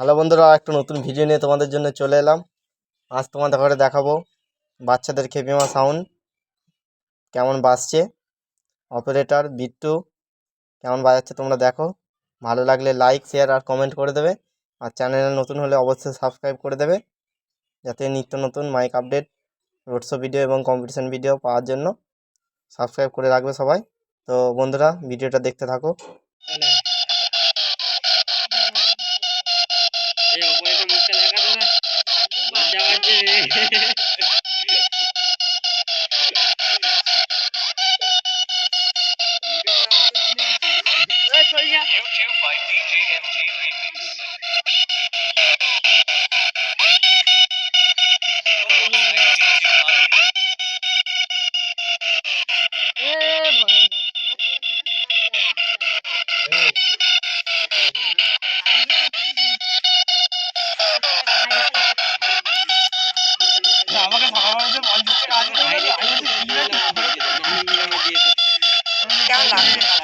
Hello বন্ধুরা, একটা নতুন ভিডিও নিয়ে তোমাদের জন্য চলে এলাম। আজ তোমাদের ঘরে দেখাবো বাচ্চাদের খেপিমা সাউন্ড কেমন বাজছে। অপারেটর বিট্টু কেমন বাজাচ্ছে তোমরা দেখো। ভালো লাগলে লাইক, শেয়ার আর কমেন্ট করে দেবে। আর চ্যানেলে নতুন হলে অবশ্যই সাবস্ক্রাইব করে দেবে, যাতে নিত্য নতুন mike update, road show video এবং কম্পিটিশন ভিডিও পাওয়ার জন্য সাবস্ক্রাইব করে রাখবে সবাই। তো বন্ধুরা, ভিডিওটা দেখতে থাকো। YouTube by DJMG Remix. আমাকে সকালবেলা যে 50 টাকা আছে কেমন লাগছে?